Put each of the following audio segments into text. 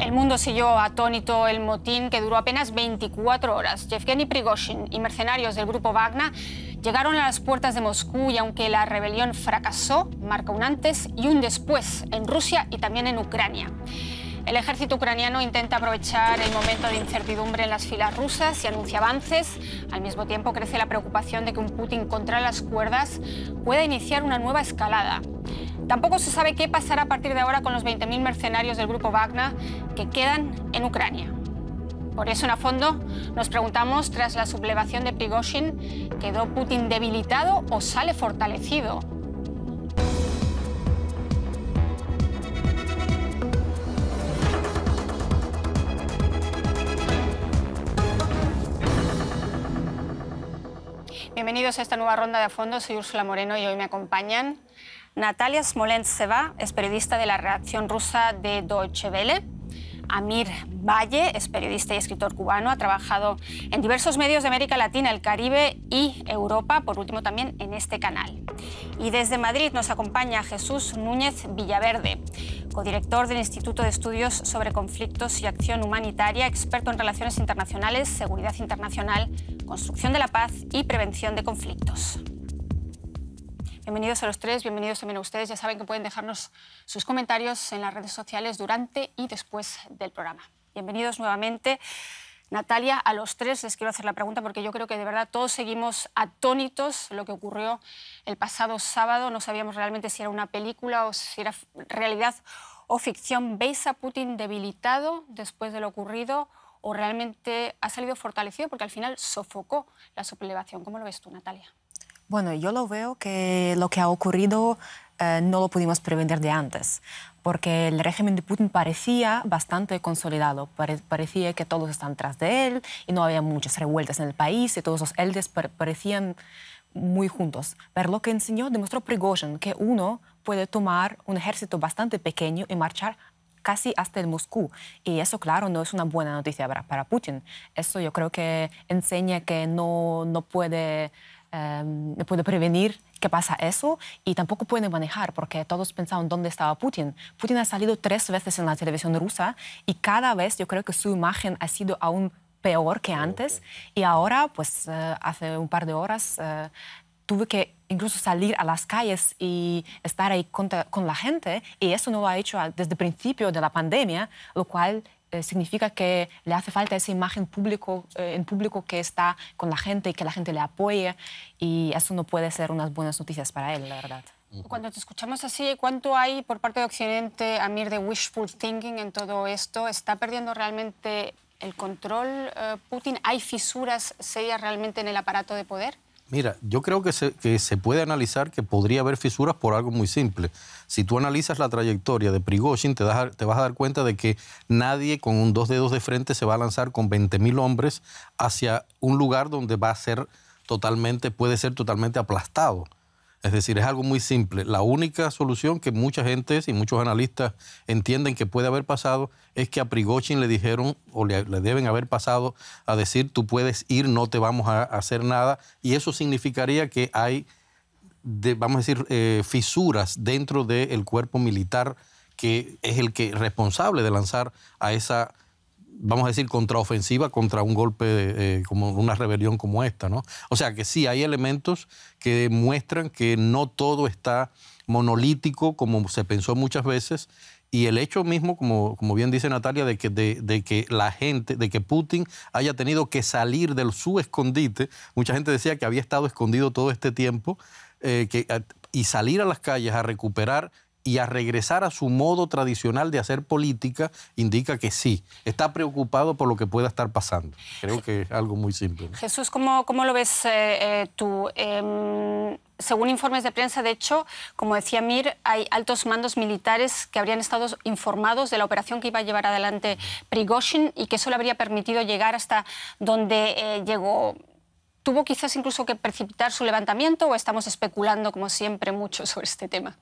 El mundo siguió atónito el motín que duró apenas 24 horas. Yevgeny Prigozhin y mercenarios del grupo Wagner llegaron a las puertas de Moscú y aunque la rebelión fracasó, marca un antes y un después en Rusia y también en Ucrania. El ejército ucraniano intenta aprovechar el momento de incertidumbre en las filas rusas y anuncia avances. Al mismo tiempo crece la preocupación de que un Putin contra las cuerdas pueda iniciar una nueva escalada. Tampoco se sabe qué pasará a partir de ahora con los 20.000 mercenarios del grupo Wagner que quedan en Ucrania. Por eso, en A Fondo, nos preguntamos, tras la sublevación de Prigozhin, ¿quedó Putin debilitado o sale fortalecido? Bienvenidos a esta nueva ronda de A Fondo. Soy Úrsula Moreno y hoy me acompañan Natalia Smolentseva, es periodista de la redacción rusa de Deutsche Welle. Amir Valle es periodista y escritor cubano, ha trabajado en diversos medios de América Latina, el Caribe y Europa, por último también en este canal. Y desde Madrid nos acompaña Jesús Núñez Villaverde, codirector del Instituto de Estudios sobre Conflictos y Acción Humanitaria, experto en relaciones internacionales, seguridad internacional, construcción de la paz y prevención de conflictos. Bienvenidos a los tres, bienvenidos también a ustedes. Ya saben que pueden dejarnos sus comentarios en las redes sociales durante y después del programa. Bienvenidos nuevamente. Natalia, a los tres les quiero hacer la pregunta porque yo creo que de verdad todos seguimos atónitos lo que ocurrió el pasado sábado. No sabíamos realmente si era una película o si era realidad o ficción. ¿Veis a Putin debilitado después de lo ocurrido o realmente ha salido fortalecido porque al final sofocó la sublevación? ¿Cómo lo ves tú, Natalia? Bueno, yo lo veo que lo que ha ocurrido no lo pudimos prevenir de antes, porque el régimen de Putin parecía bastante consolidado, parecía que todos están tras de él y no había muchas revueltas en el país y todos los élites parecían muy juntos. Pero lo que demostró Prigozhin, que uno puede tomar un ejército bastante pequeño y marchar casi hasta el Moscú. Y eso, claro, no es una buena noticia para Putin. Eso yo creo que enseña que no puede prevenir que pasa eso y tampoco puede manejar porque todos pensaban dónde estaba Putin. Putin ha salido 3 veces en la televisión rusa y cada vez yo creo que su imagen ha sido aún peor que antes y ahora, pues hace un par de horas tuve que incluso salir a las calles y estar ahí con la gente y eso no lo ha hecho desde el principio de la pandemia, lo cual significa que le hace falta esa imagen en público que está con la gente y que la gente le apoye y eso no puede ser unas buenas noticias para él, la verdad. Cuando te escuchamos así, ¿cuánto hay por parte de Occidente, Amir, de wishful thinking en todo esto? ¿Está perdiendo realmente el control Putin? ¿Hay fisuras serias realmente en el aparato de poder? Mira, yo creo que se puede analizar que podría haber fisuras por algo muy simple. Si tú analizas la trayectoria de Prigozhin, te vas a dar cuenta de que nadie con 2 dedos de frente se va a lanzar con 20.000 hombres hacia un lugar donde puede ser totalmente aplastado. Es decir, es algo muy simple. La única solución que mucha gente y muchos analistas entienden que puede haber pasado es que a Prigozhin le dijeron o le deben haber pasado a decir tú puedes ir, no te vamos a hacer nada. Y eso significaría que hay, vamos a decir, fisuras dentro del cuerpo militar que es el responsable de lanzar a esa, vamos a decir, contraofensiva contra un golpe como una rebelión como esta, ¿no? O sea que sí, hay elementos que muestran que no todo está monolítico como se pensó muchas veces y el hecho mismo, como bien dice Natalia, de que Putin haya tenido que salir de su escondite. Mucha gente decía que había estado escondido todo este tiempo y salir a las calles a recuperar y a regresar a su modo tradicional de hacer política, indica que sí, está preocupado por lo que pueda estar pasando. Creo que es algo muy simple, ¿no? Jesús, ¿cómo lo ves tú? Según informes de prensa, de hecho, como decía Mir, hay altos mandos militares que habrían estado informados de la operación que iba a llevar adelante Prigozhin y que eso le habría permitido llegar hasta donde llegó. ¿Tuvo quizás incluso que precipitar su levantamiento o estamos especulando, como siempre, mucho sobre este tema?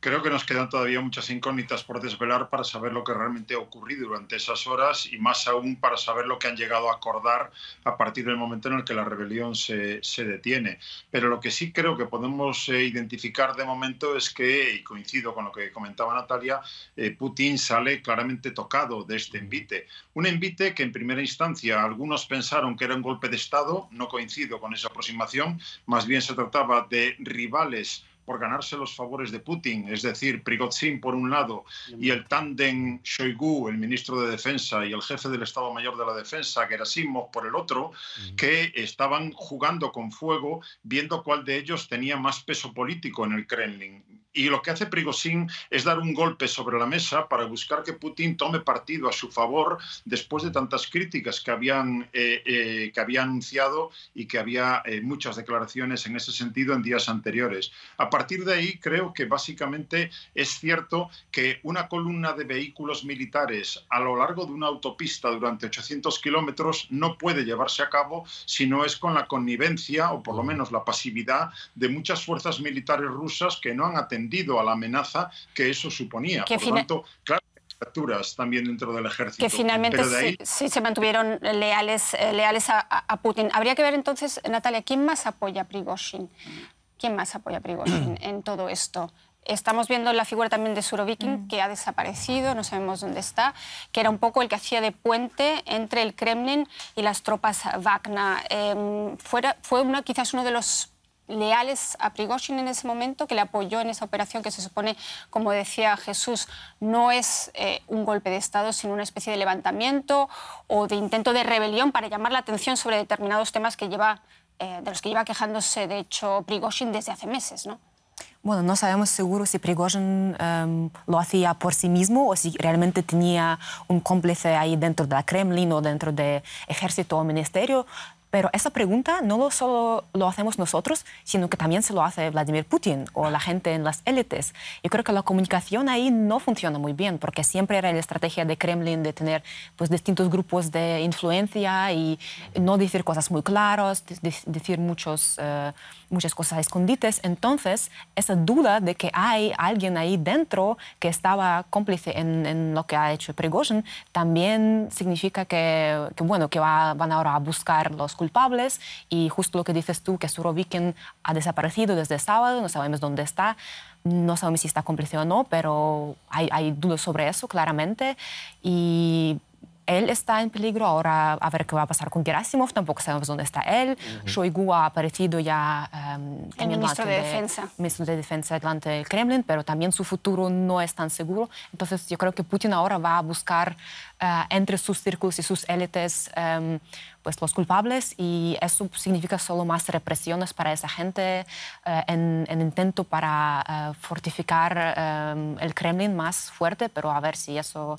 Creo que nos quedan todavía muchas incógnitas por desvelar para saber lo que realmente ha ocurrido durante esas horas y más aún para saber lo que han llegado a acordar a partir del momento en el que la rebelión se detiene. Pero lo que sí creo que podemos identificar de momento es que, y coincido con lo que comentaba Natalia, Putin sale claramente tocado de este envite. Un envite que en primera instancia algunos pensaron que era un golpe de Estado, no coincido con esa aproximación, más bien se trataba de rivales por ganarse los favores de Putin, es decir, Prigozhin por un lado y el tándem Shoigu, el ministro de Defensa, y el jefe del Estado Mayor de la Defensa, Gerasimov, por el otro, que estaban jugando con fuego, viendo cuál de ellos tenía más peso político en el Kremlin. Y lo que hace Prigozhin es dar un golpe sobre la mesa para buscar que Putin tome partido a su favor después de tantas críticas que había anunciado y que había muchas declaraciones en ese sentido en días anteriores. A partir de ahí creo que básicamente es cierto que una columna de vehículos militares a lo largo de una autopista durante 800 kilómetros no puede llevarse a cabo si no es con la connivencia o por lo menos la pasividad de muchas fuerzas militares rusas que no han atendido a la amenaza que eso suponía. Por lo tanto, claro, fracturas también dentro del ejército. Que finalmente sí se mantuvieron leales a Putin. Habría que ver entonces, Natalia, ¿quién más apoya a Prigozhin? ¿Quién más apoya a Prigozhin en todo esto? Estamos viendo la figura también de Surovikin, que ha desaparecido, no sabemos dónde está, que era un poco el que hacía de puente entre el Kremlin y las tropas Wagner. Fue quizás uno de los leales a Prigozhin en ese momento, que le apoyó en esa operación que se supone, como decía Jesús, no es un golpe de Estado, sino una especie de levantamiento o de intento de rebelión para llamar la atención sobre determinados temas que de los que lleva quejándose, de hecho, Prigozhin desde hace meses, ¿no? Bueno, no sabemos seguro si Prigozhin lo hacía por sí mismo o si realmente tenía un cómplice ahí dentro del Kremlin o dentro del ejército o ministerio. Pero esa pregunta no solo lo hacemos nosotros, sino que también se lo hace Vladimir Putin o la gente en las élites. Yo creo que la comunicación ahí no funciona muy bien, porque siempre era la estrategia de Kremlin de tener pues, distintos grupos de influencia y no decir cosas muy claras, decir muchas cosas a escondites. Entonces, esa duda de que hay alguien ahí dentro que estaba cómplice en lo que ha hecho Prigozhin, también significa que van ahora a buscar los culpables, y justo lo que dices tú, que Surovikin ha desaparecido desde el sábado, no sabemos dónde está, no sabemos si está cómplice o no, pero hay dudas sobre eso, claramente, y él está en peligro ahora. A ver qué va a pasar con Gerasimov, tampoco sabemos dónde está él. Shoigu ha aparecido ya el ministro de Defensa delante del Kremlin, pero también su futuro no es tan seguro. Entonces yo creo que Putin ahora va a buscar entre sus círculos y sus élites pues los culpables, y eso significa solo más represiones para esa gente en intento para fortificar el Kremlin más fuerte, pero a ver si eso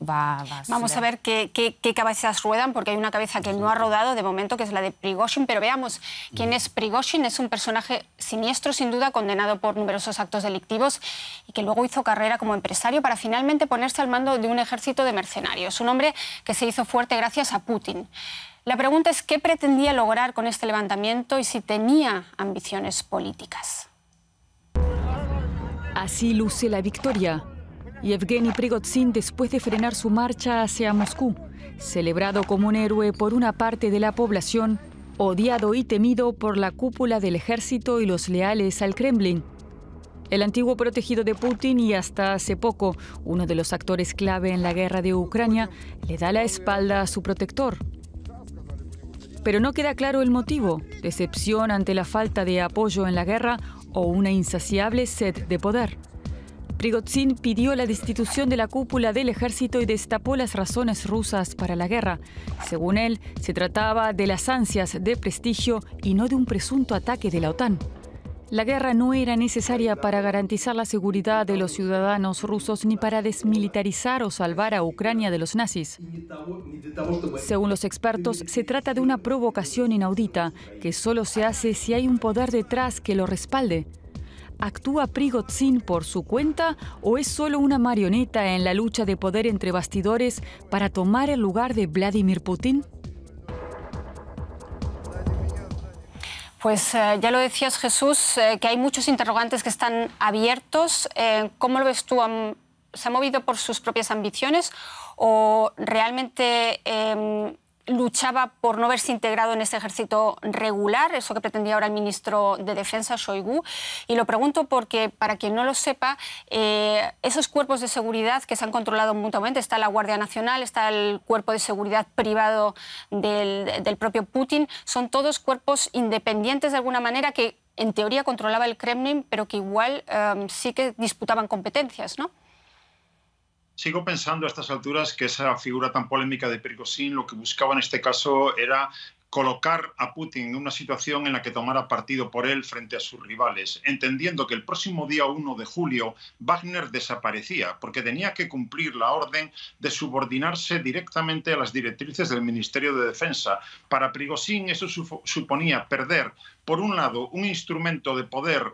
va a suceder. Vamos a ver qué cabezas ruedan, porque hay una cabeza que no ha rodado de momento, que es la de Prigozhin, pero veamos quién es Prigozhin. Es un personaje siniestro, sin duda, condenado por numerosos actos delictivos y que luego hizo carrera como empresario para finalmente ponerse al mando de un ejército de mercenarios. Un hombre que se hizo fuerte gracias a Putin. La pregunta es qué pretendía lograr con este levantamiento y si tenía ambiciones políticas. Así luce la victoria. Yevgeny Prigozhin, después de frenar su marcha hacia Moscú, celebrado como un héroe por una parte de la población, odiado y temido por la cúpula del ejército y los leales al Kremlin. El antiguo protegido de Putin y hasta hace poco uno de los actores clave en la guerra de Ucrania le da la espalda a su protector. Pero no queda claro el motivo: decepción ante la falta de apoyo en la guerra o una insaciable sed de poder. Prigozhin pidió la destitución de la cúpula del ejército y destapó las razones rusas para la guerra. Según él, se trataba de las ansias de prestigio y no de un presunto ataque de la OTAN. La guerra no era necesaria para garantizar la seguridad de los ciudadanos rusos ni para desmilitarizar o salvar a Ucrania de los nazis. Según los expertos, se trata de una provocación inaudita que solo se hace si hay un poder detrás que lo respalde. ¿Actúa Prigozhin por su cuenta o es solo una marioneta en la lucha de poder entre bastidores para tomar el lugar de Vladimir Putin? Pues ya lo decías, Jesús, que hay muchos interrogantes que están abiertos. ¿Cómo lo ves tú? ¿Se ha movido por sus propias ambiciones o realmente luchaba por no verse integrado en este ejército regular, eso que pretendía ahora el ministro de Defensa, Shoigu? Y lo pregunto porque, para quien no lo sepa, esos cuerpos de seguridad que se han controlado mutuamente, está la Guardia Nacional, está el cuerpo de seguridad privado del propio Putin, son todos cuerpos independientes de alguna manera que en teoría controlaba el Kremlin, pero que igual sí que disputaban competencias, ¿no? Sigo pensando a estas alturas que esa figura tan polémica de Prigozhin lo que buscaba en este caso era colocar a Putin en una situación en la que tomara partido por él frente a sus rivales, entendiendo que el próximo día 1 de julio Wagner desaparecía porque tenía que cumplir la orden de subordinarse directamente a las directrices del Ministerio de Defensa. Para Prigozhin eso suponía perder, por un lado, un instrumento de poder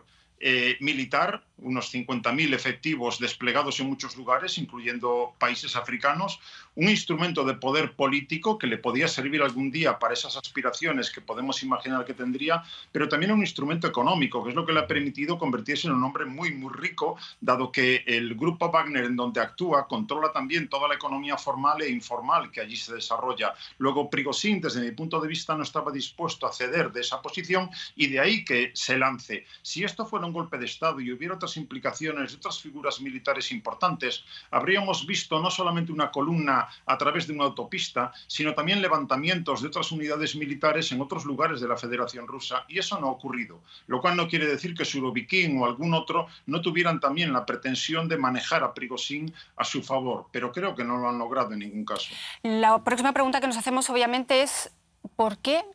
militar, unos 50.000 efectivos desplegados en muchos lugares, incluyendo países africanos, un instrumento de poder político que le podía servir algún día para esas aspiraciones que podemos imaginar que tendría, pero también un instrumento económico, que es lo que le ha permitido convertirse en un hombre muy, muy rico, dado que el grupo Wagner, en donde actúa, controla también toda la economía formal e informal que allí se desarrolla. Luego, Prigozhin, desde mi punto de vista, no estaba dispuesto a ceder de esa posición y de ahí que se lance. Si esto fuera un golpe de Estado y hubiera otras implicaciones de otras figuras militares importantes, habríamos visto no solamente una columna a través de una autopista, sino también levantamientos de otras unidades militares en otros lugares de la Federación Rusa, y eso no ha ocurrido, lo cual no quiere decir que Surovikin o algún otro no tuvieran también la pretensión de manejar a Prigozhin a su favor, pero creo que no lo han logrado en ningún caso. La próxima pregunta que nos hacemos obviamente es ¿por qué?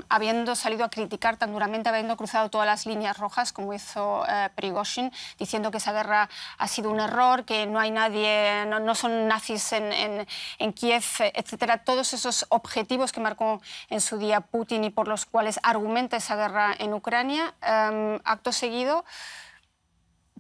Habiendo salido a criticar tan duramente, habiendo cruzado todas las líneas rojas como hizo Prigozhin, diciendo que esa guerra ha sido un error, que no hay nadie, no son nazis en Kiev, etcétera, todos esos objetivos que marcó en su día Putin y por los cuales argumenta esa guerra en Ucrania, acto seguido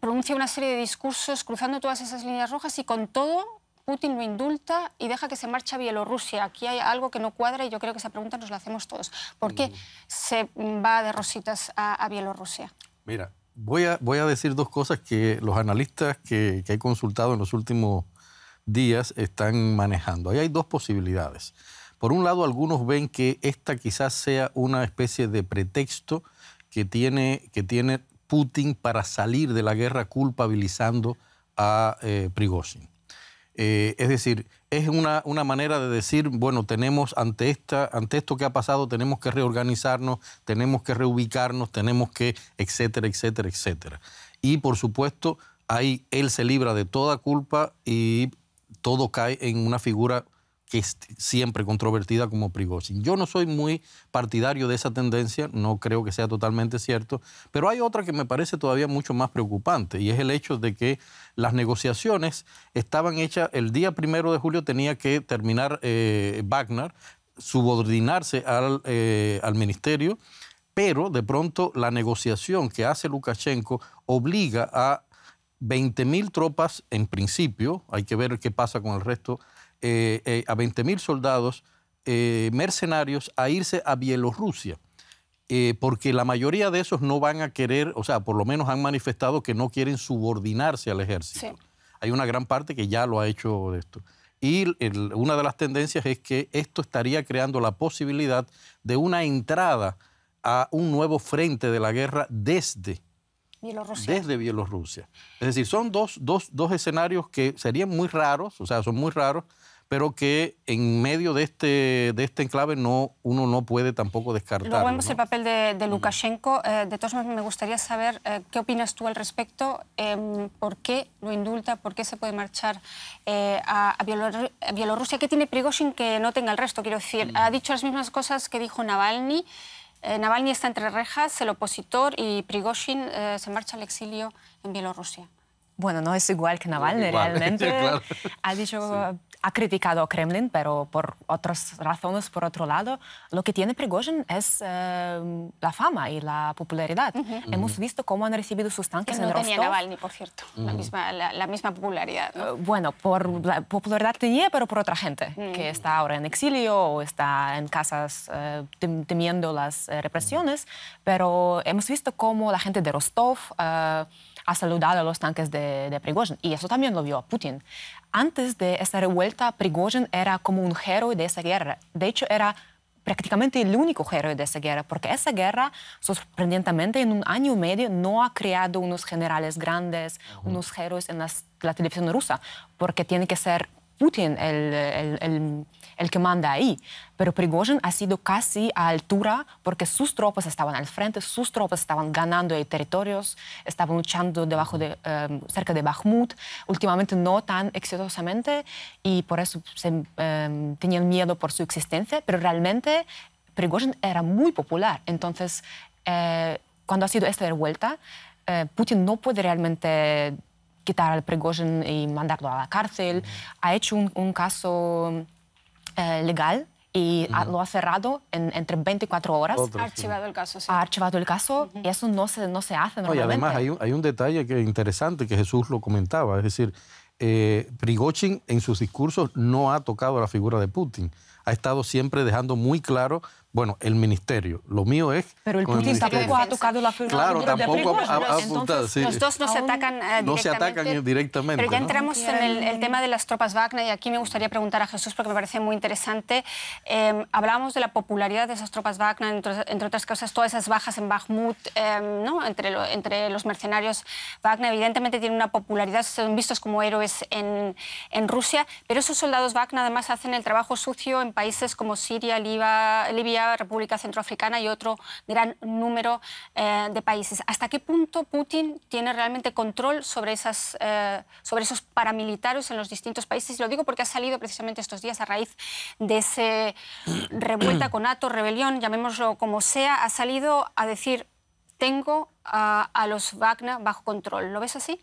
pronuncia una serie de discursos cruzando todas esas líneas rojas y con todo Putin lo indulta y deja que se marche a Bielorrusia. Aquí hay algo que no cuadra y yo creo que esa pregunta nos la hacemos todos. ¿Por qué se va de rositas a Bielorrusia? Mira, voy a decir dos cosas que los analistas que he consultado en los últimos días están manejando. Ahí hay dos posibilidades. Por un lado, algunos ven que esta quizás sea una especie de pretexto que tiene Putin para salir de la guerra culpabilizando a Prigozhin. Es decir, es una manera de decir, bueno, tenemos ante esto que ha pasado, tenemos que reorganizarnos, tenemos que reubicarnos, tenemos que, etcétera, etcétera, etcétera. Y, por supuesto, ahí él se libra de toda culpa y todo cae en una figura que es siempre controvertida como Prigozhin. Yo no soy muy partidario de esa tendencia, no creo que sea totalmente cierto, pero hay otra que me parece todavía mucho más preocupante y es el hecho de que las negociaciones estaban hechas, el día 1 de julio tenía que terminar Wagner, subordinarse al ministerio, pero de pronto la negociación que hace Lukashenko obliga a 20.000 tropas en principio, hay que ver qué pasa con el resto, a 20.000 soldados mercenarios a irse a Bielorrusia, porque la mayoría de esos no van a querer, o sea, por lo menos han manifestado que no quieren subordinarse al ejército. Sí. Hay una gran parte que ya lo ha hecho de esto. Y una de las tendencias es que esto estaría creando la posibilidad de una entrada a un nuevo frente de la guerra desde Bielorrusia. Es decir, son dos escenarios que serían muy raros, o sea, son muy raros, pero que en medio de este enclave uno no puede tampoco descartarlo. Luego vemos el papel de Lukashenko. De todos modos, me gustaría saber qué opinas tú al respecto, por qué lo indulta, por qué se puede marchar a Bielorrusia. ¿Qué tiene Prigozhin que no tenga el resto? Quiero decir, ha dicho las mismas cosas que dijo Navalny. Navalny está entre rejas, el opositor, y Prigozhin se marcha al exilio en Bielorrusia. Bueno, no es igual que Navalny realmente. Claro. Ha dicho ha criticado a Kremlin, pero por otras razones, por otro lado. Lo que tiene Prigozhin es la fama y la popularidad. Hemos visto cómo han recibido sus tanques en Rostov. No tenía Navalny, por cierto, la misma popularidad, ¿no? Bueno, por la popularidad tenía, pero por otra gente, que está ahora en exilio o está en casas temiendo las represiones. Pero hemos visto cómo la gente de Rostov ha saludado a los tanques de Prigozhin, y eso también lo vio a Putin. Antes de esta revuelta, Prigozhin era como un héroe de esa guerra. De hecho, era prácticamente el único héroe de esa guerra, porque esa guerra, sorprendentemente, en un año y medio no ha creado unos generales grandes, unos héroes en la televisión rusa, porque tiene que ser Putin el que manda ahí. Pero Prigozhin ha sido casi a altura porque sus tropas estaban al frente, sus tropas estaban ganando territorios, estaban luchando cerca de Bakhmut, últimamente no tan exitosamente, y por eso tenían miedo por su existencia, pero realmente Prigozhin era muy popular. Entonces, cuando ha sido esta revuelta, Putin no puede realmente quitar al Prigozhin y mandarlo a la cárcel. Ha hecho un caso legal y lo ha cerrado entre 24 horas. Ha archivado el caso, sí. Ha archivado el caso y eso no se hace normalmente. Y además hay un detalle que es interesante que Jesús lo comentaba, es decir, Prigozhin en sus discursos no ha tocado la figura de Putin. Ha estado siempre dejando muy claro, bueno, el ministerio. Lo mío es... Pero el Putin tampoco ha tocado la figura de tampoco Prigozhin. ha apuntado. Sí. Los dos no se atacan directamente. No se atacan directamente. Pero ya entramos en el tema de las tropas Wagner, y aquí me gustaría preguntar a Jesús porque me parece muy interesante. Hablábamos de la popularidad de esas tropas Wagner, entre otras cosas, todas esas bajas en Bakhmut, ¿no? entre los mercenarios Wagner. Evidentemente tienen una popularidad, son vistos como héroes en Rusia, pero esos soldados Wagner además hacen el trabajo sucio en países como Siria, Libia, República Centroafricana y otro gran número de países. ¿Hasta qué punto Putin tiene realmente control sobre esos paramilitares en los distintos países? Y lo digo porque ha salido precisamente estos días a raíz de esa revuelta con NATO, rebelión, llamémoslo como sea, ha salido a decir, tengo a los Wagner bajo control. ¿Lo ves así?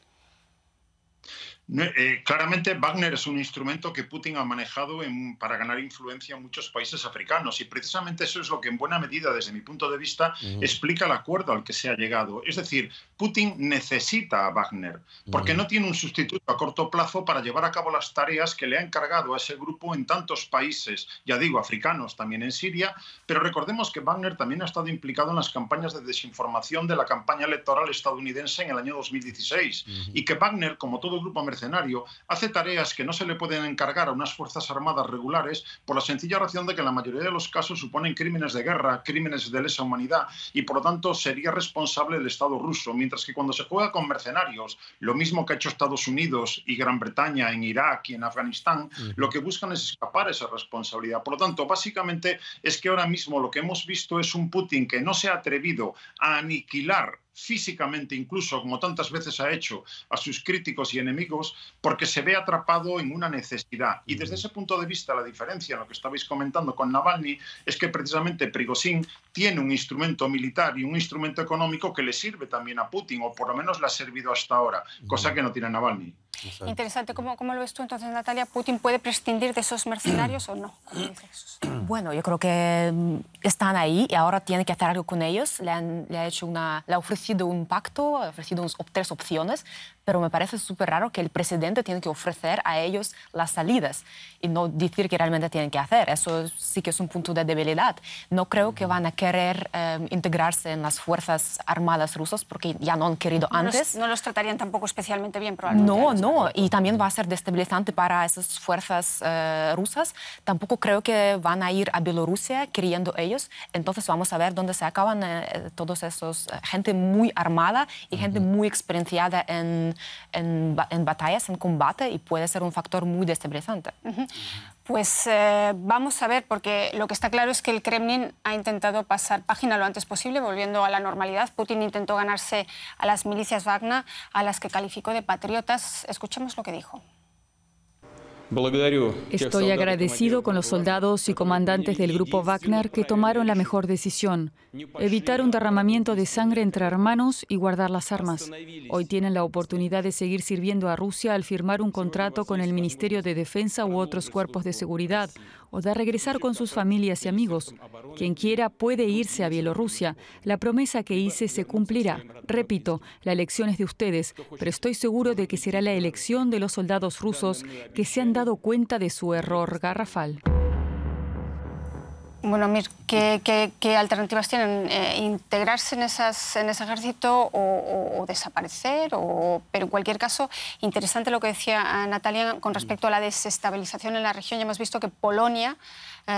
Claramente Wagner es un instrumento que Putin ha manejado para ganar influencia en muchos países africanos, y precisamente eso es lo que en buena medida, desde mi punto de vista, explica el acuerdo al que se ha llegado. Es decir, Putin necesita a Wagner porque no tiene un sustituto a corto plazo para llevar a cabo las tareas que le ha encargado a ese grupo en tantos países, ya digo, africanos, también en Siria, pero recordemos que Wagner también ha estado implicado en las campañas de desinformación de la campaña electoral estadounidense en el año 2016, y que Wagner, como todo grupo mercenario, hace tareas que no se le pueden encargar a unas fuerzas armadas regulares por la sencilla razón de que en la mayoría de los casos suponen crímenes de guerra, crímenes de lesa humanidad, y por lo tanto sería responsable el Estado ruso, mientras que cuando se juega con mercenarios, lo mismo que ha hecho Estados Unidos y Gran Bretaña en Irak y en Afganistán, lo que buscan es escapar a esa responsabilidad. Por lo tanto, básicamente es que ahora mismo lo que hemos visto es un Putin que no se ha atrevido a aniquilar físicamente, incluso como tantas veces ha hecho, a sus críticos y enemigos, porque se ve atrapado en una necesidad. Y desde ese punto de vista, la diferencia en lo que estabais comentando con Navalny es que precisamente Prigozhin tiene un instrumento militar y un instrumento económico que le sirve también a Putin, o por lo menos le ha servido hasta ahora, cosa que no tiene Navalny. Exacto. Interesante. ¿Cómo lo ves tú entonces, Natalia? ¿Putin puede prescindir de esos mercenarios o no? Bueno, yo creo que están ahí y ahora tiene que hacer algo con ellos. Le ha ofrecido un pacto, ha ofrecido 3 opciones, pero me parece súper raro que el presidente tiene que ofrecer a ellos las salidas y no decir que realmente tienen que hacer. Eso sí que es un punto de debilidad. No creo que van a querer integrarse en las fuerzas armadas rusas porque ya no han querido antes. No los tratarían tampoco especialmente bien, probablemente. No, y también va a ser destabilizante para esas fuerzas rusas. Tampoco creo que van a ir a Bielorrusia queriendo ellos. Entonces vamos a ver dónde se acaban todos esos gente muy armada y gente muy experienciada en batallas, en combate, y puede ser un factor muy destabilizante. Pues vamos a ver, porque lo que está claro es que el Kremlin ha intentado pasar página lo antes posible, volviendo a la normalidad. Putin intentó ganarse a las milicias Wagner, a las que calificó de patriotas. Escuchemos lo que dijo. Estoy agradecido con los soldados y comandantes del grupo Wagner que tomaron la mejor decisión: evitar un derramamiento de sangre entre hermanos y guardar las armas. Hoy tienen la oportunidad de seguir sirviendo a Rusia al firmar un contrato con el Ministerio de Defensa u otros cuerpos de seguridad, o de regresar con sus familias y amigos. Quien quiera puede irse a Bielorrusia. La promesa que hice se cumplirá. Repito, la elección es de ustedes, pero estoy seguro de que será la elección de los soldados rusos que se han dado cuenta de su error garrafal. Bueno, Mir, ¿qué alternativas tienen? ¿Integrarse en ese ejército o desaparecer? Pero en cualquier caso, interesante lo que decía Natalia con respecto a la desestabilización en la región. Ya hemos visto que Polonia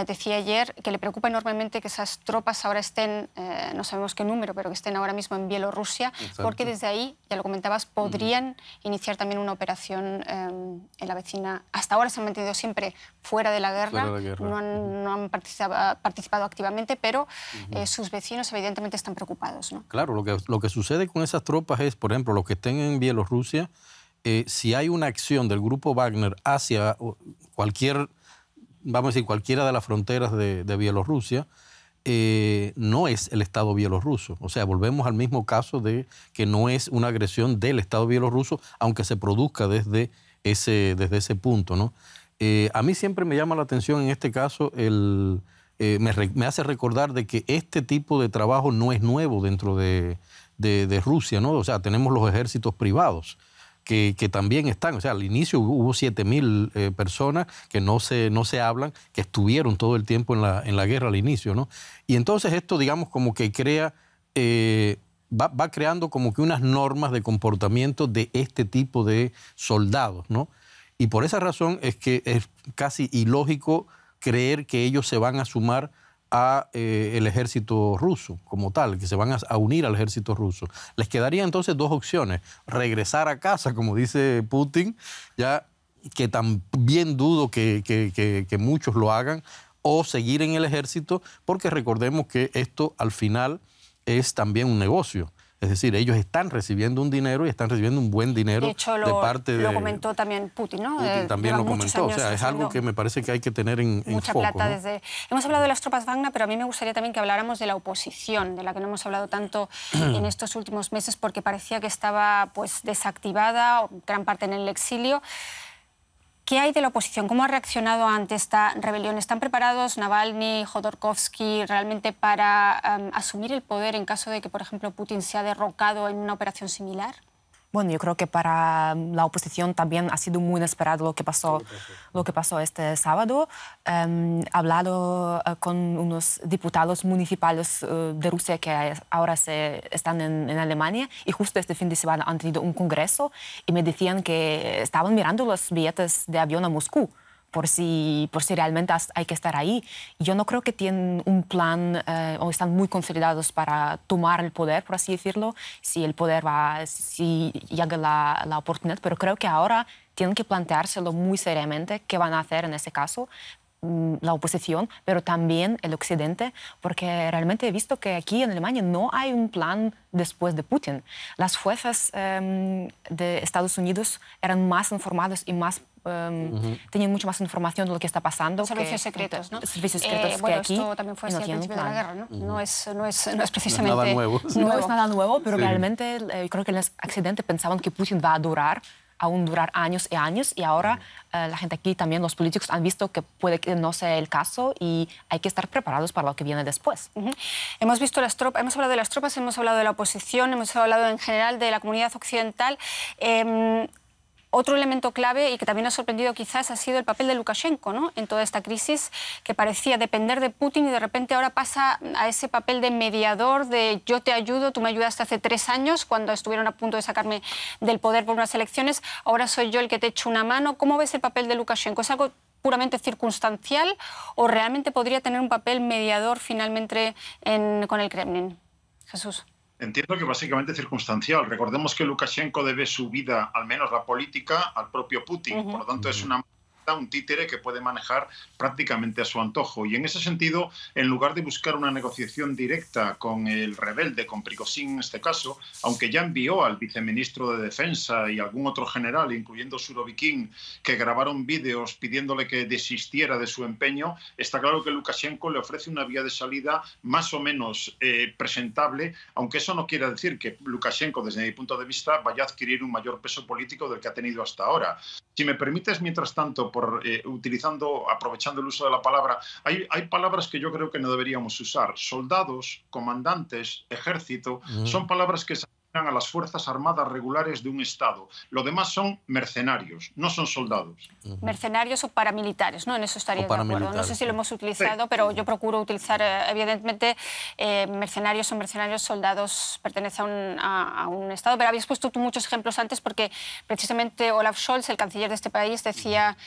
decía ayer que le preocupa enormemente que esas tropas ahora estén, no sabemos qué número, pero que estén ahora mismo en Bielorrusia. Exacto. Porque desde ahí, ya lo comentabas, podrían iniciar también una operación en la vecina. Hasta ahora se han mantenido siempre fuera de la guerra, no han participado activamente, pero sus vecinos evidentemente están preocupados, ¿no? Claro, lo que sucede con esas tropas es, por ejemplo, los que estén en Bielorrusia, si hay una acción del grupo Wagner hacia cualquier, vamos a decir, cualquiera de las fronteras de Bielorrusia, no es el Estado bielorruso. O sea, volvemos al mismo caso de que no es una agresión del Estado bielorruso, aunque se produzca desde ese punto, ¿no? A mí siempre me llama la atención en este caso, me hace recordar de que este tipo de trabajo no es nuevo dentro de Rusia, ¿no? O sea, tenemos los ejércitos privados que también están. O sea, al inicio hubo 7.000 personas que no se hablan, que estuvieron todo el tiempo en la guerra al inicio, ¿no? Y entonces esto, digamos, como que crea, va creando como que unas normas de comportamiento de este tipo de soldados, ¿no? Y por esa razón es que es casi ilógico creer que ellos se van a sumar a el ejército ruso como tal, que se van a unir al ejército ruso. Les quedaría entonces dos opciones: regresar a casa, como dice Putin, ya que también dudo que muchos lo hagan, o seguir en el ejército, porque recordemos que esto al final es también un negocio. Es decir, ellos están recibiendo un dinero y están recibiendo un buen dinero de parte de... Lo comentó también Putin, ¿no? Putin también lo comentó. O sea, es algo que me parece que hay que tener en mucha foco, plata, ¿no? Hemos hablado de las tropas Wagner, pero a mí me gustaría también que habláramos de la oposición, de la que no hemos hablado tanto en estos últimos meses, porque parecía que estaba pues desactivada, gran parte en el exilio. ¿Qué hay de la oposición? ¿Cómo ha reaccionado ante esta rebelión? ¿Están preparados Navalny, Jodorkovsky realmente para asumir el poder en caso de que, por ejemplo, Putin sea derrocado en una operación similar? Bueno, yo creo que para la oposición también ha sido muy inesperado lo que pasó este sábado. He hablado con unos diputados municipales de Rusia que ahora están en Alemania, y justo este fin de semana han tenido un congreso y me decían que estaban mirando los billetes de avión a Moscú por si realmente hay que estar ahí. Yo no creo que tienen un plan o están muy consolidados para tomar el poder, por así decirlo, si llega la oportunidad, pero creo que ahora tienen que planteárselo muy seriamente qué van a hacer en ese caso la oposición, pero también el occidente, porque realmente he visto que aquí en Alemania no hay un plan después de Putin. Las fuerzas de Estados Unidos eran más informadas y más tenían mucha más información de lo que está pasando. Servicios secretos, ¿no? Servicios secretos bueno, que aquí esto también fue así al principio de la guerra, ¿no? No es precisamente nada nuevo. No es nada nuevo, pero realmente creo que en el occidente pensaban que Putin va a durar años y años, y ahora la gente aquí, también los políticos, han visto que puede que no sea el caso y hay que estar preparados para lo que viene después. Hemos visto las tropas, hemos hablado de las tropas, hemos hablado de la oposición, hemos hablado en general de la comunidad occidental. Otro elemento clave y que también ha sorprendido quizás ha sido el papel de Lukashenko, ¿no? En toda esta crisis, que parecía depender de Putin y de repente ahora pasa a ese papel de mediador, de yo te ayudo, tú me ayudaste hace 3 años cuando estuvieron a punto de sacarme del poder por unas elecciones, ahora soy yo el que te echo una mano. ¿Cómo ves el papel de Lukashenko? ¿Es algo puramente circunstancial o realmente podría tener un papel mediador finalmente con el Kremlin? Jesús. Entiendo que básicamente circunstancial. Recordemos que Lukashenko debe su vida, al menos la política, al propio Putin. Por lo tanto, es una un títere que puede manejar prácticamente a su antojo. Y en ese sentido, en lugar de buscar una negociación directa con el rebelde, con Prigozhin en este caso, aunque ya envió al viceministro de Defensa y algún otro general, incluyendo Surovikin, que grabaron vídeos pidiéndole que desistiera de su empeño, está claro que Lukashenko le ofrece una vía de salida más o menos presentable, aunque eso no quiere decir que Lukashenko, desde mi punto de vista, vaya a adquirir un mayor peso político del que ha tenido hasta ahora. Si me permites, mientras tanto, aprovechando el uso de la palabra, hay palabras que yo creo que no deberíamos usar. Soldados, comandantes, ejército, son palabras que se a las fuerzas armadas regulares de un Estado. Lo demás son mercenarios, no son soldados. Mercenarios o paramilitares, ¿no? En eso estaría de acuerdo. No sé si lo hemos utilizado, pero yo procuro utilizar, evidentemente, mercenarios son mercenarios, soldados pertenecen a un Estado. Pero habías puesto tú muchos ejemplos antes porque precisamente Olaf Scholz, el canciller de este país, decía,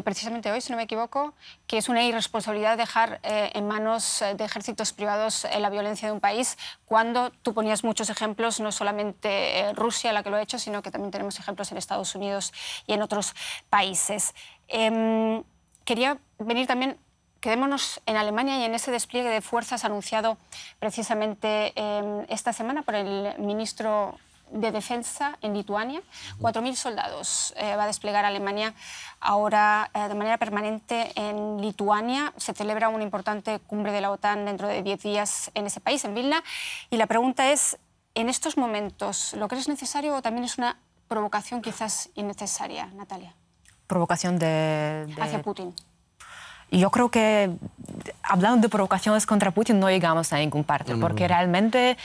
precisamente hoy, si no me equivoco, que es una irresponsabilidad dejar en manos de ejércitos privados la violencia de un país, cuando tú ponías muchos ejemplos, no solamente Rusia la que lo ha hecho, sino que también tenemos ejemplos en Estados Unidos y en otros países. Quería venir también, quedémonos en Alemania y en ese despliegue de fuerzas anunciado precisamente esta semana por el ministro de Defensa en Lituania. 4.000 soldados va a desplegar Alemania ahora de manera permanente en Lituania. Se celebra una importante cumbre de la OTAN dentro de 10 días en ese país, en Vilna. Y la pregunta es, ¿en estos momentos lo crees necesario o también es una provocación quizás innecesaria, Natalia? Provocación hacia Putin. Yo creo que hablando de provocaciones contra Putin no llegamos a ningún parte, porque realmente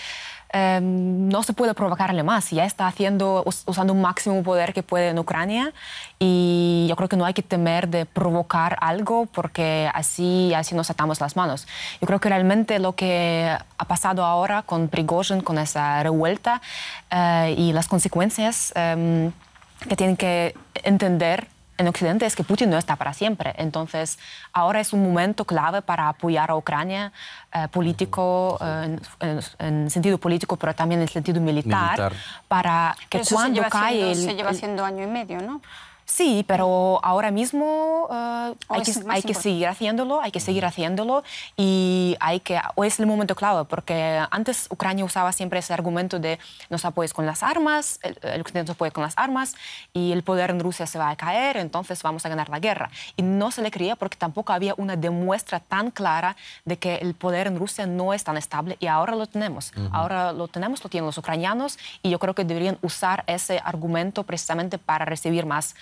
no se puede provocarle más. Ya está usando un máximo poder que puede en Ucrania y yo creo que no hay que temer de provocar algo porque así nos atamos las manos. Yo creo que realmente lo que ha pasado ahora con Prigozhin, con esa revuelta y las consecuencias que tienen que entender en Occidente es que Putin no está para siempre. Entonces, ahora es un momento clave para apoyar a Ucrania político, en sentido político, pero también en sentido militar. Para que pero cuando cae... Se lleva haciendo año y medio, ¿no? Sí, pero ahora mismo hay que seguir haciéndolo, y hoy es el momento clave, porque antes Ucrania usaba siempre ese argumento de nos apoyes con las armas, el occidente nos apoya con las armas y el poder en Rusia se va a caer, entonces vamos a ganar la guerra. Y no se le creía porque tampoco había una demuestra tan clara de que el poder en Rusia no es tan estable y ahora lo tenemos. Ahora lo tienen los ucranianos y yo creo que deberían usar ese argumento precisamente para recibir más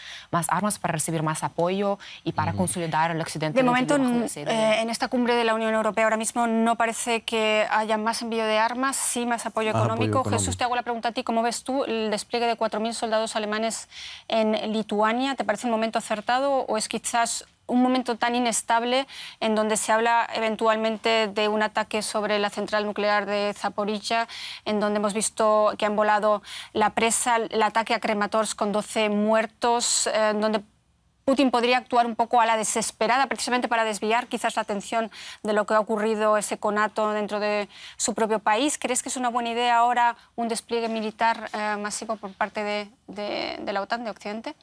armas, para recibir más apoyo y para consolidar el occidente. De momento, en esta cumbre de la Unión Europea ahora mismo no parece que haya más envío de armas, sí más apoyo económico. Jesús, te hago la pregunta a ti. ¿Cómo ves tú el despliegue de 4.000 soldados alemanes en Lituania? ¿Te parece un momento acertado o es quizás un momento tan inestable en donde se habla eventualmente de un ataque sobre la central nuclear de Zaporizhia, en donde hemos visto que han volado la presa, el ataque a Krematorsk con 12 muertos, en donde Putin podría actuar un poco a la desesperada, precisamente para desviar quizás la atención de lo que ha ocurrido ese conato dentro de su propio país? ¿Crees que es una buena idea ahora un despliegue militar masivo por parte de la OTAN, de Occidente?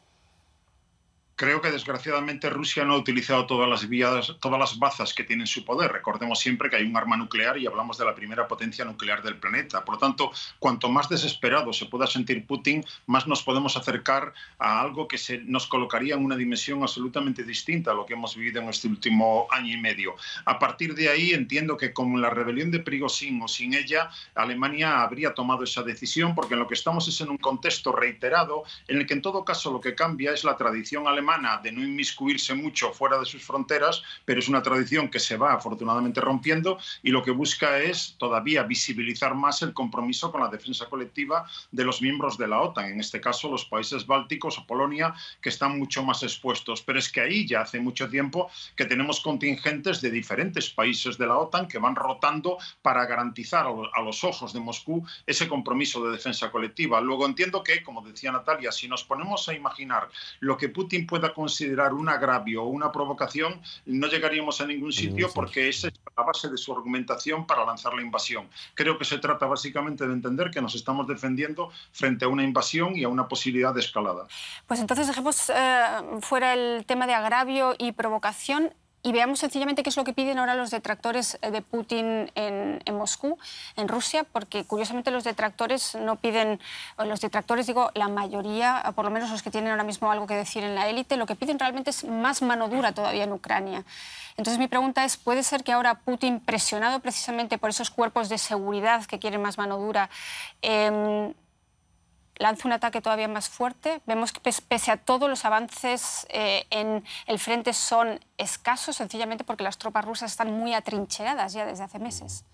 Creo que desgraciadamente Rusia no ha utilizado todas las bazas que tiene en su poder. Recordemos siempre que hay un arma nuclear y hablamos de la primera potencia nuclear del planeta. Por lo tanto, cuanto más desesperado se pueda sentir Putin, más nos podemos acercar a algo que nos colocaría en una dimensión absolutamente distinta a lo que hemos vivido en este último año y medio. A partir de ahí entiendo que con la rebelión de Prigozhin o sin ella, Alemania habría tomado esa decisión, porque en lo que estamos es en un contexto reiterado en el que en todo caso lo que cambia es la tradición alemana de no inmiscuirse mucho fuera de sus fronteras, pero es una tradición que se va afortunadamente rompiendo y lo que busca es todavía visibilizar más el compromiso con la defensa colectiva de los miembros de la OTAN, en este caso los países bálticos o Polonia, que están mucho más expuestos. Pero es que ahí ya hace mucho tiempo que tenemos contingentes de diferentes países de la OTAN que van rotando para garantizar a los ojos de Moscú ese compromiso de defensa colectiva. Luego entiendo que, como decía Natalia, si nos ponemos a imaginar lo que Putin puede pueda considerar un agravio o una provocación, no llegaríamos a ningún sitio, porque esa es la base de su argumentación para lanzar la invasión. Creo que se trata básicamente de entender que nos estamos defendiendo frente a una invasión y a una posibilidad de escalada. Pues entonces dejemos fuera el tema de agravio y provocación y veamos sencillamente qué es lo que piden ahora los detractores de Putin en Moscú, en Rusia, porque curiosamente los detractores no piden, los detractores digo, la mayoría, por lo menos los que tienen ahora mismo algo que decir en la élite, lo que piden realmente es más mano dura todavía en Ucrania. Entonces mi pregunta es, ¿puede ser que ahora Putin, presionado precisamente por esos cuerpos de seguridad que quieren más mano dura, lance un ataque todavía más fuerte? Vemos que pese a todo los avances en el frente son escasos, sencillamente porque las tropas rusas están muy atrincheradas ya desde hace meses.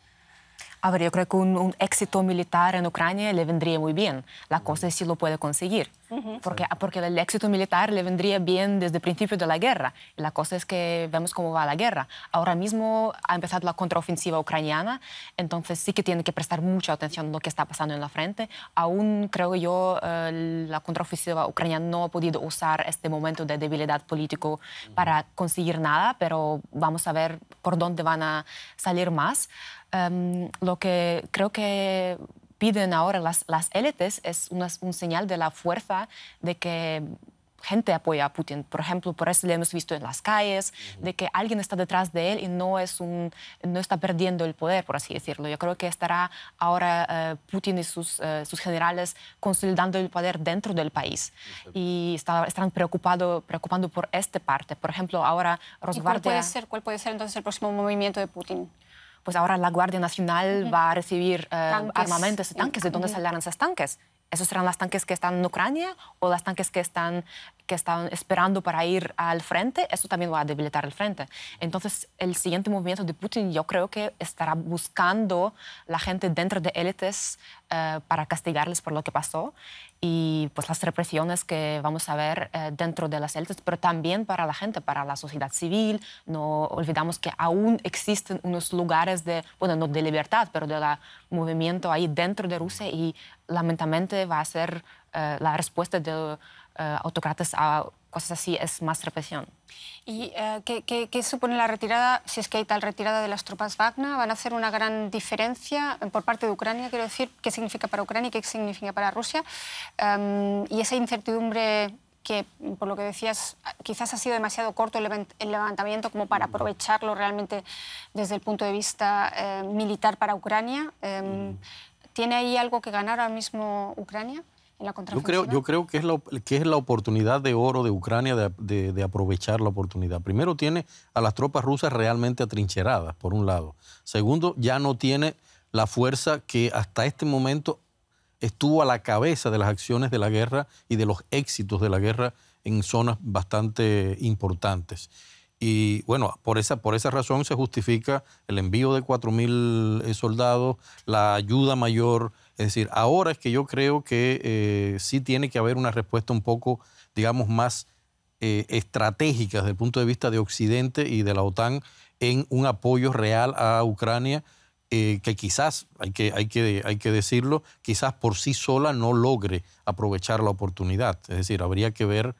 A ver, yo creo que un éxito militar en Ucrania le vendría muy bien. La cosa es si lo puede conseguir. Porque el éxito militar le vendría bien desde el principio de la guerra. La cosa es que vemos cómo va la guerra. Ahora mismo ha empezado la contraofensiva ucraniana, entonces sí que tiene que prestar mucha atención a lo que está pasando en la frente. Aún creo yo la contraofensiva ucraniana no ha podido usar este momento de debilidad político para conseguir nada, pero vamos a ver por dónde van a salir más. Lo que creo que piden ahora las élites es un señal de la fuerza de que gente apoya a Putin. Por ejemplo, por eso lo hemos visto en las calles, de que alguien está detrás de él y no está perdiendo el poder, por así decirlo. Yo creo que estará ahora Putin y sus generales consolidando el poder dentro del país. Y están preocupando por esta parte. Por ejemplo, ahora Rosguardia... ¿Cuál puede ser entonces el próximo movimiento de Putin? Pues ahora la Guardia Nacional va a recibir armamentos y tanques. ¿De dónde saldrán esos tanques? ¿Esos serán los tanques que están en Ucrania o los tanques que están esperando para ir al frente? Eso también va a debilitar el frente. Entonces, el siguiente movimiento de Putin yo creo que estará buscando la gente dentro de élites para castigarles por lo que pasó y pues las represiones que vamos a ver dentro de las élites, pero también para la gente, para la sociedad civil. No olvidamos que aún existen unos lugares no de libertad, pero de movimiento ahí dentro de Rusia y lamentablemente va a ser la respuesta de autócratas a cosas así es más represión. ¿Y qué supone la retirada, si es que hay tal retirada de las tropas Wagner? ¿Van a hacer una gran diferencia por parte de Ucrania? Quiero decir, ¿qué significa para Ucrania y qué significa para Rusia? Y esa incertidumbre que, por lo que decías, quizás ha sido demasiado corto el levantamiento como para aprovecharlo realmente desde el punto de vista militar para Ucrania. ¿Tiene ahí algo que ganar ahora mismo Ucrania? Yo creo que es la oportunidad de oro de Ucrania de aprovechar la oportunidad. Primero, tiene a las tropas rusas realmente atrincheradas, por un lado. Segundo, ya no tiene la fuerza que hasta este momento estuvo a la cabeza de las acciones de la guerra y de los éxitos de la guerra en zonas bastante importantes. Y bueno, por esa razón se justifica el envío de 4.000 soldados, la ayuda mayor. Es decir, ahora es que yo creo que sí tiene que haber una respuesta un poco, digamos, más estratégica desde el punto de vista de Occidente y de la OTAN en un apoyo real a Ucrania, que quizás, hay que decirlo, quizás por sí sola no logre aprovechar la oportunidad. Es decir, habría que ver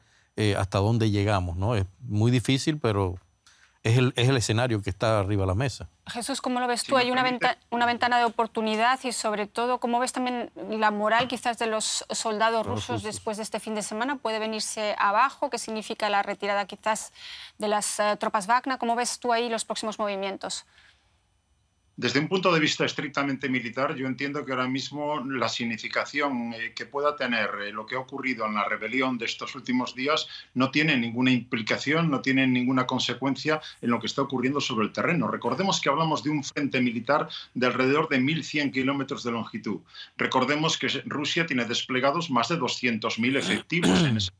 hasta dónde llegamos, ¿no? Es muy difícil, pero es el escenario que está arriba de la mesa. Jesús, ¿cómo lo ves tú? Hay una ventana de oportunidad y sobre todo, ¿cómo ves también la moral quizás de los soldados rusos después de este fin de semana? ¿Puede venirse abajo? ¿Qué significa la retirada quizás de las tropas Wagner? ¿Cómo ves tú ahí los próximos movimientos? Desde un punto de vista estrictamente militar, yo entiendo que ahora mismo la significación que pueda tener lo que ha ocurrido en la rebelión de estos últimos días no tiene ninguna implicación, no tiene ninguna consecuencia en lo que está ocurriendo sobre el terreno. Recordemos que hablamos de un frente militar de alrededor de 1.100 kilómetros de longitud. Recordemos que Rusia tiene desplegados más de 200.000 efectivos en ese.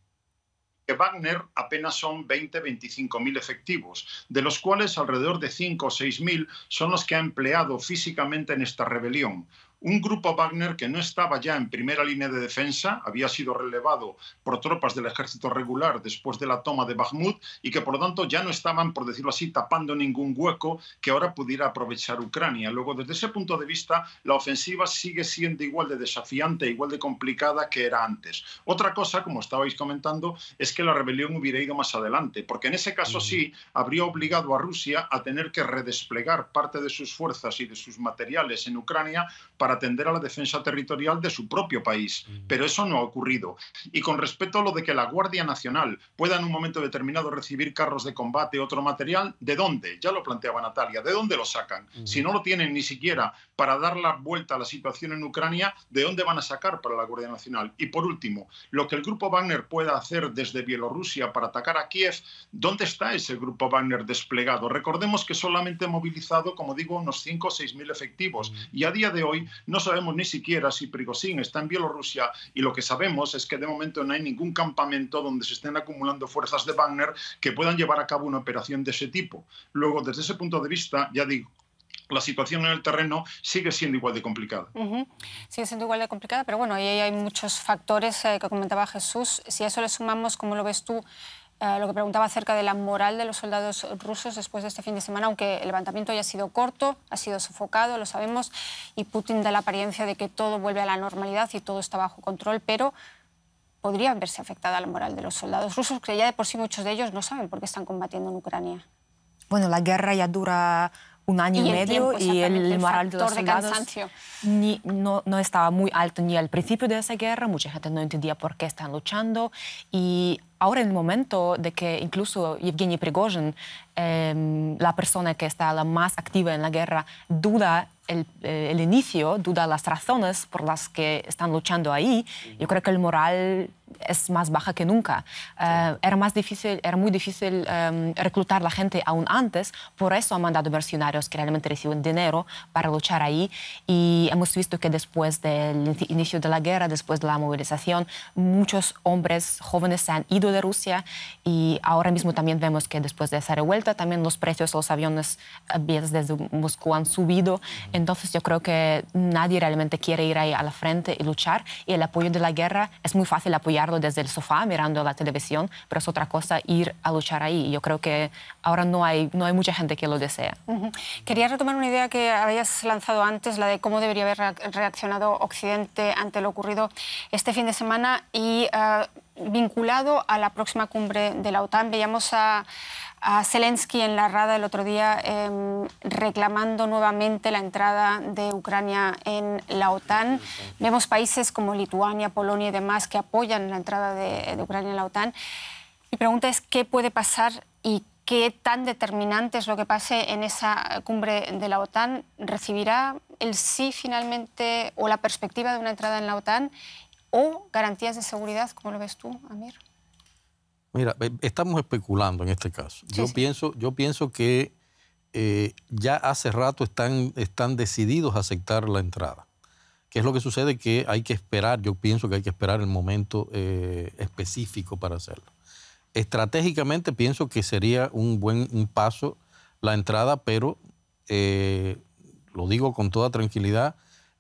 Que Wagner apenas son 20-25.000 efectivos, de los cuales alrededor de 5 o 6.000 son los que ha empleado físicamente en esta rebelión. un grupo Wagner que no estaba ya en primera línea de defensa, había sido relevado por tropas del ejército regular después de la toma de Bakhmut y que por lo tanto ya no estaban, por decirlo así, tapando ningún hueco que ahora pudiera aprovechar Ucrania. Luego, desde ese punto de vista, la ofensiva sigue siendo igual de desafiante, igual de complicada que era antes. Otra cosa, como estabais comentando, es que la rebelión hubiera ido más adelante, porque en ese caso sí habría obligado a Rusia a tener que redesplegar parte de sus fuerzas y de sus materiales en Ucrania para atender a la defensa territorial de su propio país. Pero eso no ha ocurrido. Y con respecto a lo de que la Guardia Nacional pueda en un momento determinado recibir carros de combate, otro material, ¿de dónde? Ya lo planteaba Natalia, ¿de dónde lo sacan? Si no lo tienen ni siquiera para dar la vuelta a la situación en Ucrania, ¿de dónde van a sacar para la Guardia Nacional? Y por último, lo que el grupo Wagner pueda hacer desde Bielorrusia para atacar a Kiev, ¿dónde está ese grupo Wagner desplegado? Recordemos que solamente ha movilizado, como digo, unos 5 o 6 mil efectivos y a día de hoy no sabemos ni siquiera si Prigozhin está en Bielorrusia y lo que sabemos es que de momento no hay ningún campamento donde se estén acumulando fuerzas de Wagner que puedan llevar a cabo una operación de ese tipo. Luego, desde ese punto de vista, ya digo, la situación en el terreno sigue siendo igual de complicada. Sigue siendo igual de complicada, pero bueno, ahí hay muchos factores que comentaba Jesús. Si a eso le sumamos, como lo ves tú, lo que preguntaba acerca de la moral de los soldados rusos después de este fin de semana, aunque el levantamiento haya sido corto, ha sido sofocado, lo sabemos, y Putin da la apariencia de que todo vuelve a la normalidad y todo está bajo control, pero podría verse afectada la moral de los soldados rusos, que ya de por sí muchos de ellos no saben por qué están combatiendo en Ucrania. Bueno, la guerra ya dura un año y medio tiempo, y el moral de los soldados no estaba muy alto ni al principio de esa guerra. Mucha gente no entendía por qué están luchando y ahora en el momento de que incluso Yevgeny Prigozhin, la persona que está la más activa en la guerra, duda el inicio, duda las razones por las que están luchando ahí, yo creo que el moral es más baja que nunca. Era muy difícil reclutar la gente aún antes, por eso han mandado mercenarios que realmente reciben dinero para luchar ahí. Y hemos visto que después del inicio de la guerra, después de la movilización, muchos hombres jóvenes se han ido de Rusia y ahora mismo también vemos que después de esa revuelta también los precios de los aviones desde Moscú han subido. Entonces yo creo que nadie realmente quiere ir ahí a la frente y luchar, y el apoyo de la guerra es muy fácil apoyarlo desde el sofá mirando la televisión, pero es otra cosa ir a luchar ahí. Yo creo que ahora no hay mucha gente que lo desea. Quería retomar una idea que habías lanzado antes, la de cómo debería haber reaccionado Occidente ante lo ocurrido este fin de semana y vinculado a la próxima cumbre de la OTAN. Veíamos a Zelensky en la Rada el otro día reclamando nuevamente la entrada de Ucrania en la OTAN. Vemos países como Lituania, Polonia y demás que apoyan la entrada de Ucrania en la OTAN. Mi pregunta es qué puede pasar y qué tan determinante es lo que pase en esa cumbre de la OTAN. ¿Recibirá el sí finalmente o la perspectiva de una entrada en la OTAN o garantías de seguridad? ¿Cómo lo ves tú, Amir? Mira, estamos especulando en este caso. Yo pienso que ya hace rato están decididos a aceptar la entrada. ¿Qué es lo que sucede? Que hay que esperar, yo pienso que hay que esperar el momento específico para hacerlo. Estratégicamente pienso que sería un paso la entrada, pero lo digo con toda tranquilidad,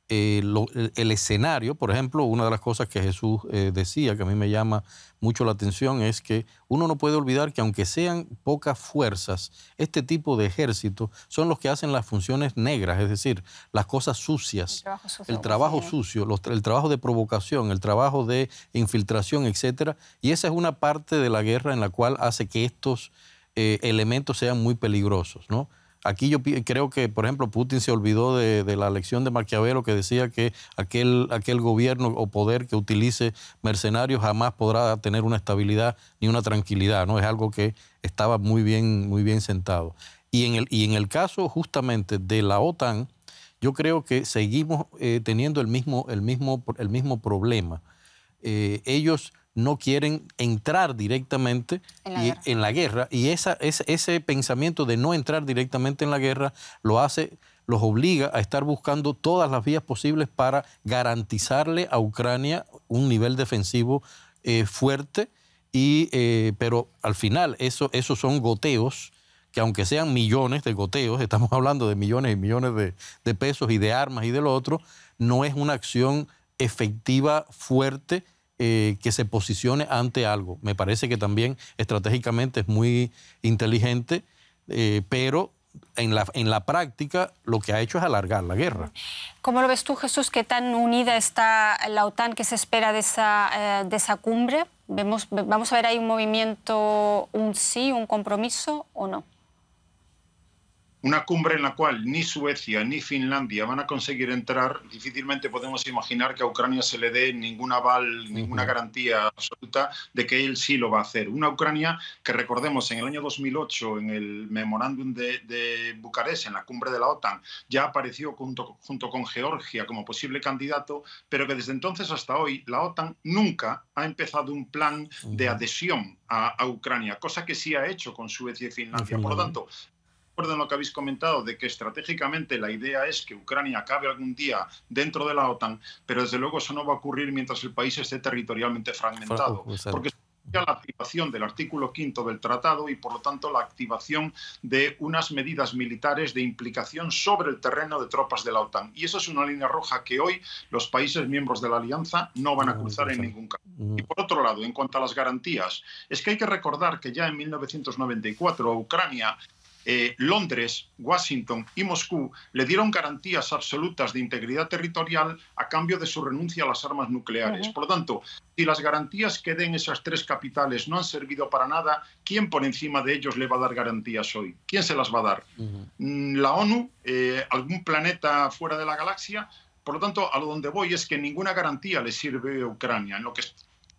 el escenario, por ejemplo, una de las cosas que Jesús decía, que a mí me llama mucho la atención, es que uno no puede olvidar que aunque sean pocas fuerzas, este tipo de ejércitos son los que hacen las funciones negras, es decir, las cosas sucias, el trabajo sucio, el trabajo de provocación, el trabajo de infiltración, etcétera. Y esa es una parte de la guerra en la cual hace que estos elementos sean muy peligrosos, ¿no? Aquí yo creo que, por ejemplo, Putin se olvidó de la lección de Maquiavelo que decía que aquel gobierno o poder que utilice mercenarios jamás podrá tener una estabilidad ni una tranquilidad, ¿no? Es algo que estaba muy bien sentado. Y en el caso justamente de la OTAN, yo creo que seguimos teniendo el mismo problema. Ellos no quieren entrar directamente en la guerra y ese pensamiento de no entrar directamente en la guerra los obliga a estar buscando todas las vías posibles para garantizarle a Ucrania un nivel defensivo fuerte, pero al final esos son goteos que aunque sean millones de goteos, estamos hablando de millones y millones de pesos y de armas y de lo otro, no es una acción efectiva, fuerte, que se posicione ante algo. Me parece que también estratégicamente es muy inteligente, pero en la práctica lo que ha hecho es alargar la guerra. ¿Cómo lo ves tú, Jesús? ¿Qué tan unida está la OTAN? ¿Qué se espera de esa cumbre? ¿Vamos a ver ahí un movimiento, un sí, un compromiso o no? Una cumbre en la cual ni Suecia ni Finlandia van a conseguir entrar, difícilmente podemos imaginar que a Ucrania se le dé ningún aval, ninguna garantía absoluta de que él sí lo va a hacer. Una Ucrania que, recordemos, en el año 2008, en el memorándum de Bucarest, en la cumbre de la OTAN, ya apareció junto con Georgia como posible candidato, pero que desde entonces hasta hoy la OTAN nunca ha empezado un plan de adhesión a Ucrania, cosa que sí ha hecho con Suecia y Finlandia. Por lo tanto, recuerden lo que habéis comentado, de que estratégicamente la idea es que Ucrania acabe algún día dentro de la OTAN, pero desde luego eso no va a ocurrir mientras el país esté territorialmente fragmentado, porque la activación del artículo 5 del tratado y, por lo tanto, la activación de unas medidas militares de implicación sobre el terreno de tropas de la OTAN. Y eso es una línea roja que hoy los países miembros de la alianza no van a cruzar en ningún caso. Y, por otro lado, en cuanto a las garantías, es que hay que recordar que ya en 1994 Ucrania, Londres, Washington y Moscú le dieron garantías absolutas de integridad territorial a cambio de su renuncia a las armas nucleares. Por lo tanto, si las garantías que den esas tres capitales no han servido para nada, ¿quién por encima de ellos le va a dar garantías hoy? ¿Quién se las va a dar? ¿La ONU? ¿Algún planeta fuera de la galaxia? Por lo tanto, a lo donde voy es que ninguna garantía le sirve a Ucrania.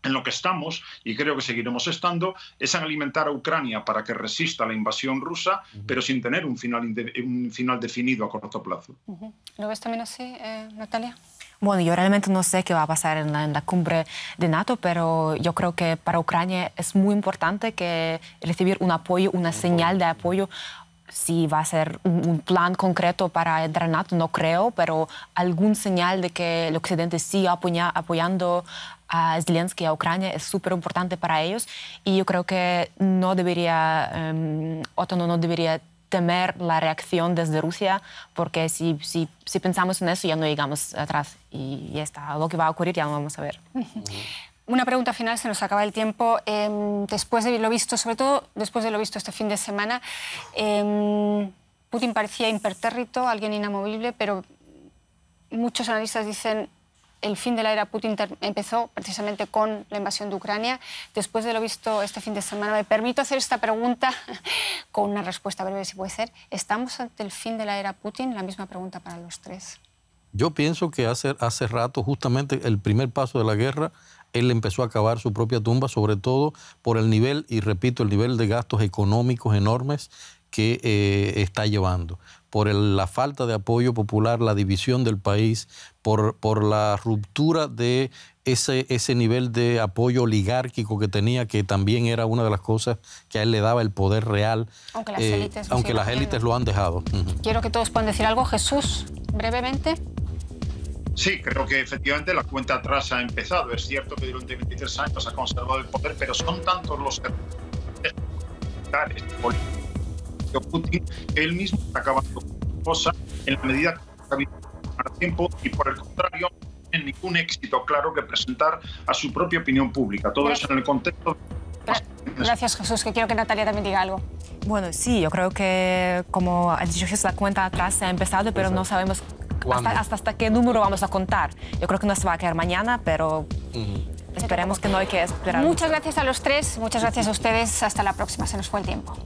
En lo que estamos, y creo que seguiremos estando, es en alimentar a Ucrania para que resista la invasión rusa, pero sin tener un final definido a corto plazo. ¿Lo ves también así, Natalia? Bueno, yo realmente no sé qué va a pasar en la cumbre de NATO, pero yo creo que para Ucrania es muy importante que recibir un apoyo, una señal de apoyo. Si va a ser un plan concreto para entrar en NATO, no creo, pero algún señal de que el Occidente siga apoyando a Zelensky, a Ucrania, es súper importante para ellos. Y yo creo que no debería, OTAN no debería temer la reacción desde Rusia, porque si pensamos en eso ya no llegamos atrás. Y ya está, lo que va a ocurrir ya lo vamos a ver. Una pregunta final, se nos acaba el tiempo. Después de lo visto, sobre todo después de lo visto este fin de semana, Putin parecía impertérrito, alguien inamovible, pero muchos analistas dicen el fin de la era Putin empezó precisamente con la invasión de Ucrania. Después de lo visto este fin de semana, me permito hacer esta pregunta con una respuesta breve, si puede ser. ¿Estamos ante el fin de la era Putin? La misma pregunta para los tres. Yo pienso que hace rato, justamente el primer paso de la guerra, él empezó a cavar su propia tumba, sobre todo por el nivel, y repito, el nivel de gastos económicos enormes que está llevando, por la falta de apoyo popular, la división del país, por la ruptura de ese nivel de apoyo oligárquico que tenía, que también era una de las cosas que a él le daba el poder real, aunque las élites lo han dejado. Quiero que todos puedan decir algo. Jesús, brevemente. Sí, creo que efectivamente la cuenta atrás ha empezado. Es cierto que durante 23 años ha conservado el poder, pero son tantos los militares políticos de Putin que él mismo está acabando con cosa en la medida que está viviendo más tiempo y, por el contrario, no tiene ningún éxito claro que presentar a su propia opinión pública. Todo eso en el contexto. Gracias, Jesús, que quiero que Natalia también diga algo. Bueno, sí, yo creo que, como ha dicho Jesús, la cuenta atrás ha empezado, pero no sabemos hasta qué número vamos a contar. Yo creo que no se va a quedar mañana, pero esperemos que no hay que esperar. Muchas gracias a los tres, muchas gracias a ustedes. Hasta la próxima, se nos fue el tiempo.